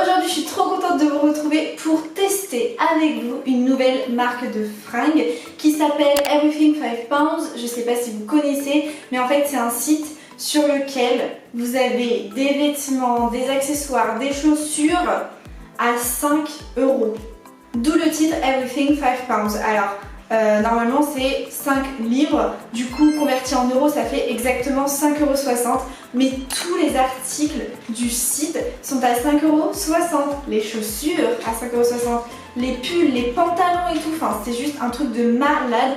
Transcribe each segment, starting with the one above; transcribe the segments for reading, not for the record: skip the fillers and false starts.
Aujourd'hui je suis trop contente de vous retrouver pour tester avec vous une nouvelle marque de fringues qui s'appelle Everything 5 Pounds. Je sais pas si vous connaissez, mais en fait c'est un site sur lequel vous avez des vêtements, des accessoires, des chaussures à 5 €. D'où le titre Everything 5 Pounds. Alors normalement c'est 5 livres, du coup converti en euros ça fait exactement 5,60 €, mais tous les articles du site sont à 5,60 €, les chaussures à 5,60 €, les pulls, les pantalons et tout, enfin c'est juste un truc de malade.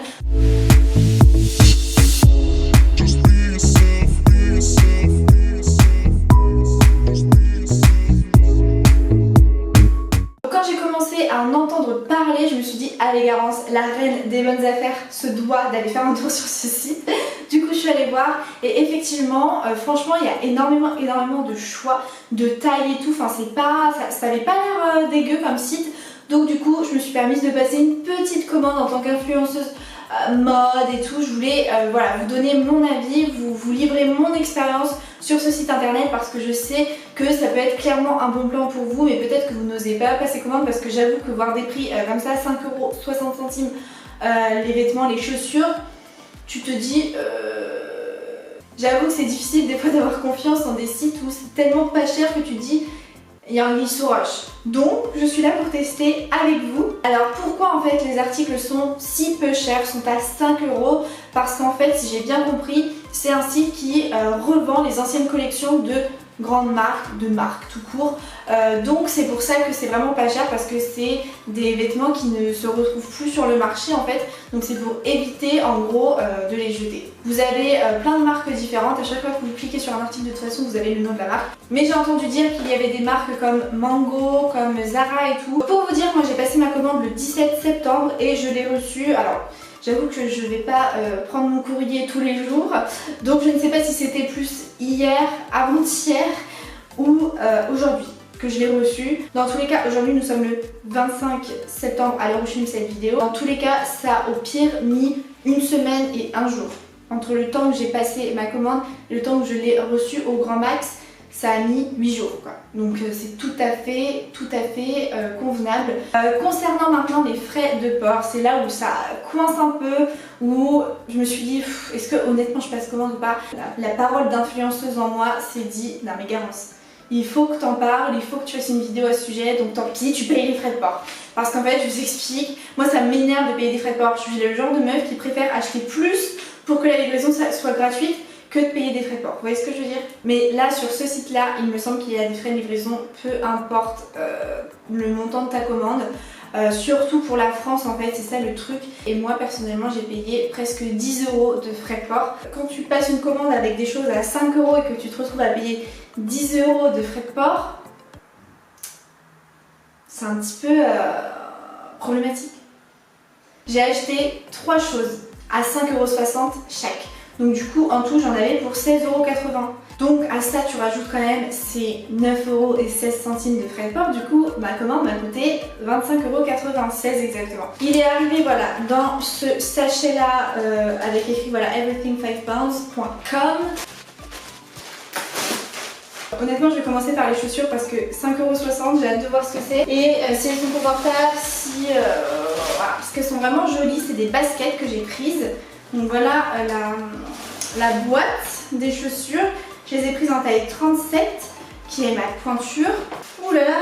À en entendre parler, je me suis dit, allez Garance, la reine des bonnes affaires se doit d'aller faire un tour sur ce site. Du coup je suis allée voir et effectivement franchement il y a énormément de choix de taille et tout, enfin c'est pas, ça avait pas l'air dégueu comme site. Donc du coup je me suis permise de passer une petite commande en tant qu'influenceuse mode et tout. Je voulais voilà, vous donner mon avis, vous livrer mon expérience sur ce site internet parce que je sais que ça peut être clairement un bon plan pour vous, mais peut-être que vous n'osez pas passer commande parce que j'avoue que voir des prix comme ça, 5,60 € les vêtements, les chaussures, tu te dis j'avoue que c'est difficile des fois d'avoir confiance dans des sites où c'est tellement pas cher que tu te dis il y a un guille sous roche. Donc je suis là pour tester avec vous. Alors pourquoi en fait les articles sont si peu chers, sont à 5 €? Parce qu'en fait, si j'ai bien compris, c'est un site qui revend les anciennes collections de grandes marques, de marques tout court. Donc c'est pour ça que c'est vraiment pas cher, parce que c'est des vêtements qui ne se retrouvent plus sur le marché en fait. Donc c'est pour éviter en gros de les jeter. Vous avez plein de marques différentes. À chaque fois que vous cliquez sur un article de toute façon vous avez le nom de la marque. Mais j'ai entendu dire qu'il y avait des marques comme Mango, comme Zara et tout. Pour vous dire, moi j'ai passé ma commande le 17 septembre et je l'ai reçue. Alors j'avoue que je vais pas prendre mon courrier tous les jours, donc je ne sais pas si c'était plus hier, avant-hier ou aujourd'hui que je l'ai reçu. Dans tous les cas, aujourd'hui nous sommes le 25 septembre à l'heure où je filme cette vidéo. Dans tous les cas, ça a au pire mis une semaine et un jour. Entre le temps que j'ai passé ma commande et le temps que je l'ai reçu au grand max, ça a mis 8 jours quoi. Donc c'est tout à fait convenable. Concernant maintenant les frais de port, c'est là où ça coince un peu, où je me suis dit est-ce que honnêtement je passe commande ou pas. La parole d'influenceuse en moi s'est dit non mais Garance, il faut que t'en parles, il faut que tu fasses une vidéo à ce sujet, donc tant pis, tu payes les frais de port. Parce qu'en fait, je vous explique, moi ça m'énerve de payer des frais de port. Je suis le genre de meuf qui préfère acheter plus pour que la livraison soit gratuite que de payer des frais de port. Vous voyez ce que je veux dire? Mais là, sur ce site-là, il me semble qu'il y a des frais de livraison, peu importe le montant de ta commande. Surtout pour la France en fait, c'est ça le truc. Et moi personnellement j'ai payé presque 10 € de frais de port. Quand tu passes une commande avec des choses à 5 € et que tu te retrouves à payer 10 € de frais de port, c'est un petit peu problématique. J'ai acheté 3 choses à 5,60 € chaque. Donc du coup en tout j'en avais pour 16,80 €. Donc à ça tu rajoutes quand même ces 9,16 € de frais de port. Du coup ma commande m'a coûté 25,96 € exactement. Il est arrivé voilà dans ce sachet là avec écrit voilà everything5pounds.com. Honnêtement je vais commencer par les chaussures parce que 5,60 €, j'ai hâte de voir ce que c'est. Et si elles sont confortables, si voilà, parce qu'elles sont vraiment jolies, c'est des baskets que j'ai prises. Donc voilà la boîte des chaussures. Je les ai prises en taille 37 qui est ma pointure. Ouh là là,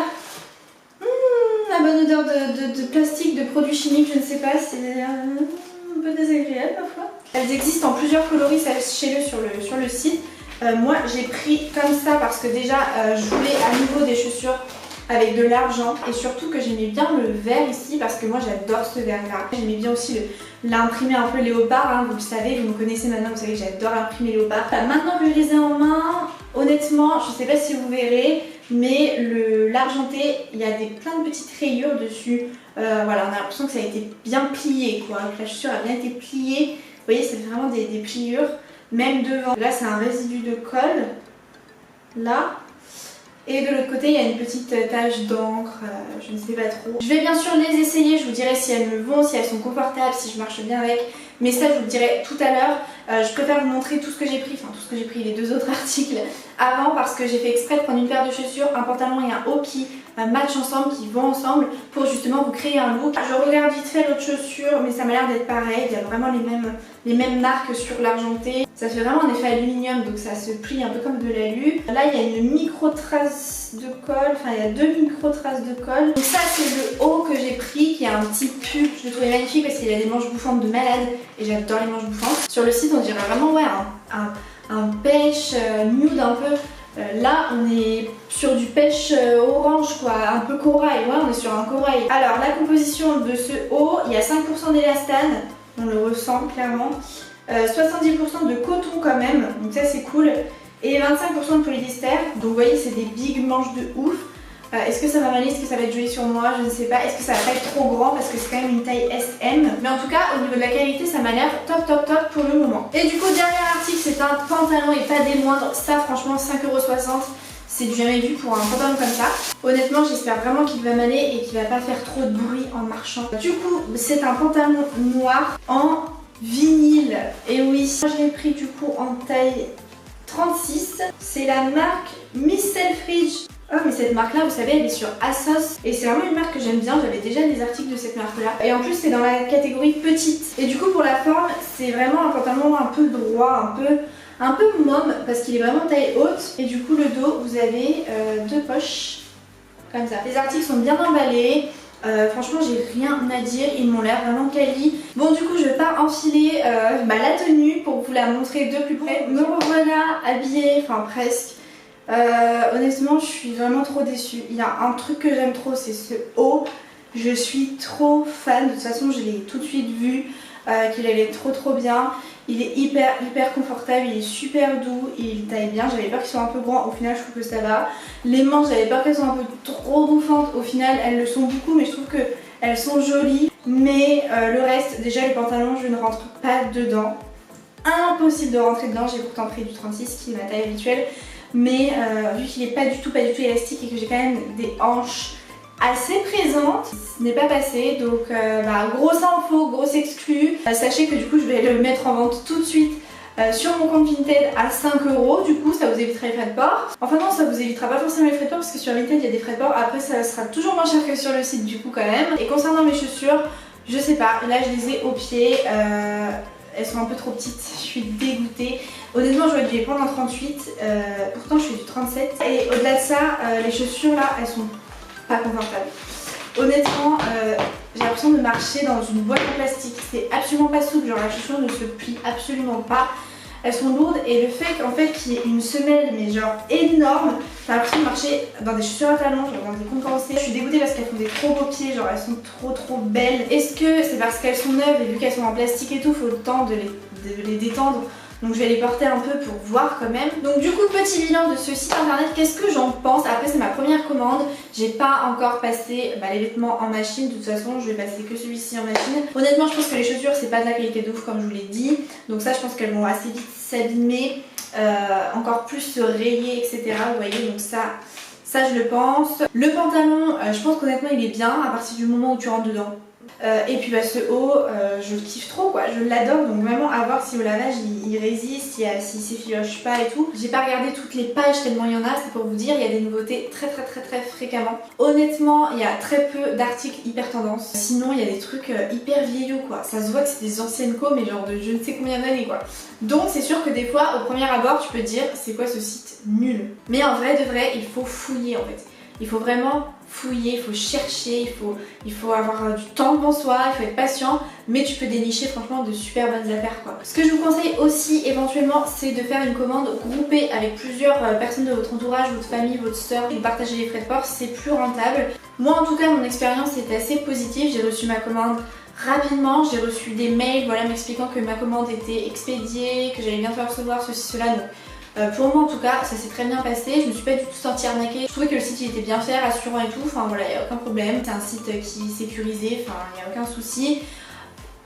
la bonne odeur de plastique, de produits chimiques, je ne sais pas, c'est un peu désagréable parfois. Elles existent en plusieurs coloris, sachez-le sur le site. Moi j'ai pris comme ça parce que déjà je voulais à nouveau des chaussures avec de l'argent et surtout que j'aimais bien le vert ici parce que moi j'adore ce vert là. J'aimais bien aussi l'imprimer un peu léopard, hein, vous le savez, vous me connaissez maintenant, vous savez que j'adore imprimer léopard. Maintenant que je les ai en main, honnêtement je sais pas si vous verrez, mais l'argenté, il y a plein de petites rayures dessus. Voilà, on a l'impression que ça a été bien plié quoi, que la chaussure a bien été pliée. Vous voyez, c'est vraiment des pliures, même devant. Là c'est un résidu de colle, là. Et de l'autre côté il y a une petite tache d'encre, je ne sais pas trop. Je vais bien sûr les essayer, je vous dirai si elles me vont, si elles sont confortables, si je marche bien avec. Mais ça je vous le dirai tout à l'heure. Je préfère vous montrer tout ce que j'ai pris, enfin tout ce que j'ai pris, les deux autres articles avant, parce que j'ai fait exprès de prendre une paire de chaussures un pantalon et un haut qui matchent ensemble, qui vont ensemble pour justement vous créer un look. Je regarde vite fait l'autre chaussure mais ça m'a l'air d'être pareil, il y a vraiment les mêmes marques sur l'argenté. Ça fait vraiment un effet aluminium donc ça se plie un peu comme de l'alu. Là il y a une micro trace de colle, enfin il y a 2 micro traces de colle. Donc ça c'est le haut que j'ai pris qui a un petit pull, je le trouvais magnifique parce qu'il a des manches bouffantes de malade et j'adore les manches bouffantes. Sur le site on dirait vraiment ouais un pêche nude un peu. Là on est sur du pêche orange quoi, un peu corail, ouais on est sur un corail. Alors la composition de ce haut, il y a 5% d'élastane, on le ressent clairement, 70% de coton quand même, donc ça c'est cool, et 25% de polyester, donc vous voyez c'est des big manches de ouf. Est-ce que ça va m'aller, est-ce que ça va être joli sur moi, je ne sais pas, est-ce que ça va pas être trop grand parce que c'est quand même une taille SM, mais en tout cas au niveau de la qualité ça m'a l'air top pour le moment. Et du coup dernier article c'est un pantalon et pas des moindres, ça franchement 5,60€, c'est du jamais vu pour un pantalon comme ça. Honnêtement j'espère vraiment qu'il va m'aller et qu'il va pas faire trop de bruit en marchant. Du coup c'est un pantalon noir en vinyle, et oui, je l'ai pris du coup en taille 36, c'est la marque Miss Selfridge. Oh mais cette marque là vous savez elle est sur ASOS et c'est vraiment une marque que j'aime bien, j'avais déjà des articles de cette marque là et en plus c'est dans la catégorie petite et du coup pour la forme c'est vraiment un pantalon un peu droit, un peu môme parce qu'il est vraiment taille haute et du coup le dos vous avez 2 poches comme ça. Les articles sont bien emballés. Franchement j'ai rien à dire, ils m'ont l'air vraiment quali. Bon du coup je vais pas enfiler la tenue pour vous la montrer de plus près. Me revoilà habillée, enfin presque. Honnêtement je suis vraiment trop déçue. Il y a un truc que j'aime trop, c'est ce haut. Je suis trop fan, de toute façon je l'ai tout de suite vu qu'il allait trop bien. Il est hyper confortable, il est super doux, il taille bien. J'avais peur qu'il soit un peu grand, au final je trouve que ça va. Les manches j'avais peur qu'elles soient un peu trop bouffantes, au final elles le sont beaucoup mais je trouve qu'elles sont jolies. Mais le reste, déjà les pantalons je ne rentre pas dedans. Impossible de rentrer dedans, j'ai pourtant pris du 36 qui est ma taille habituelle. Mais vu qu'il n'est pas du tout élastique et que j'ai quand même des hanches assez présentes, ce n'est pas passé. Donc grosse info, grosse exclue. Sachez que du coup je vais le mettre en vente tout de suite sur mon compte Vinted à 5€. Du coup ça vous évitera les frais de port. Enfin non, ça vous évitera pas forcément les frais de port parce que sur Vinted il y a des frais de port. Après ça sera toujours moins cher que sur le site du coup quand même. Et concernant mes chaussures, je sais pas, là je les ai au pied. Elles sont un peu trop petites, je suis dégoûtée. Honnêtement j'aurais dû les prendre en 38, pourtant je fais du 37. Et au-delà de ça, les chaussures là, elles sont pas confortables. Honnêtement, j'ai l'impression de marcher dans une boîte en plastique. C'est absolument pas souple, genre la chaussure ne se plie absolument pas. Elles sont lourdes et le fait qu'en fait qu'il y ait une semelle mais genre énorme, j'ai l'impression de marcher dans des chaussures à talons, genre dans des compensées. Je suis dégoûtée parce qu'elles font des trop beaux pieds, genre elles sont trop belles. Est-ce que c'est parce qu'elles sont neuves et vu qu'elles sont en plastique et tout, faut le temps de les détendre? Donc je vais les porter un peu pour voir quand même. Donc du coup petit bilan de ce site internet, qu'est-ce que j'en pense? Après c'est ma première commande, j'ai pas encore passé les vêtements en machine. De toute façon je vais passer que celui-ci en machine. Honnêtement je pense que les chaussures c'est pas de la qualité de ouf comme je vous l'ai dit. Donc ça je pense qu'elles vont assez vite s'abîmer, encore plus se rayer etc. Vous voyez, donc ça je le pense. Le pantalon je pense qu'honnêtement il est bien à partir du moment où tu rentres dedans. Et puis ce haut, je le kiffe trop quoi, je l'adore, donc vraiment à voir si au lavage il résiste, s'il s'effiloche pas et tout. J'ai pas regardé toutes les pages tellement il y en a, c'est pour vous dire, il y a des nouveautés très fréquemment. Honnêtement il y a très peu d'articles hyper tendance, sinon il y a des trucs hyper vieillots quoi. Ça se voit que c'est des anciennes co mais genre de je ne sais combien d'années quoi. Donc c'est sûr que des fois au premier abord tu peux te dire c'est quoi ce site nul. Mais en vrai de vrai il faut fouiller en fait. Il faut vraiment fouiller, il faut chercher, il faut avoir du temps devant soi, il faut être patient, mais tu peux dénicher franchement de super bonnes affaires quoi. Ce que je vous conseille aussi éventuellement c'est de faire une commande groupée avec plusieurs personnes de votre entourage, votre famille, votre soeur, et de partager les frais de port, c'est plus rentable. Moi en tout cas mon expérience est assez positive, j'ai reçu ma commande rapidement, j'ai reçu des mails m'expliquant que ma commande était expédiée, que j'allais bientôt recevoir ceci, cela, donc pour moi en tout cas ça s'est très bien passé, je me suis pas du tout sentie arnaquée, je trouvais que le site il était bien fait, rassurant et tout, enfin voilà, il n'y a aucun problème, c'est un site qui est sécurisé, enfin il n'y a aucun souci.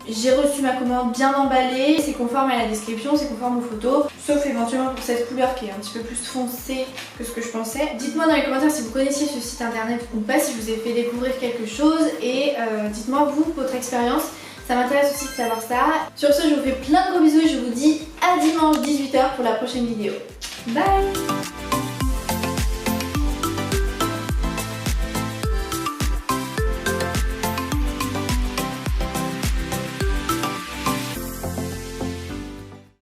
J'ai reçu ma commande bien emballée, c'est conforme à la description, c'est conforme aux photos, sauf éventuellement pour cette couleur qui est un petit peu plus foncée que ce que je pensais. Dites-moi dans les commentaires si vous connaissiez ce site internet ou pas, si je vous ai fait découvrir quelque chose et dites-moi vous, votre expérience. Ça m'intéresse aussi de savoir ça. Sur ce, je vous fais plein de gros bisous et je vous dis à dimanche 18h pour la prochaine vidéo. Bye!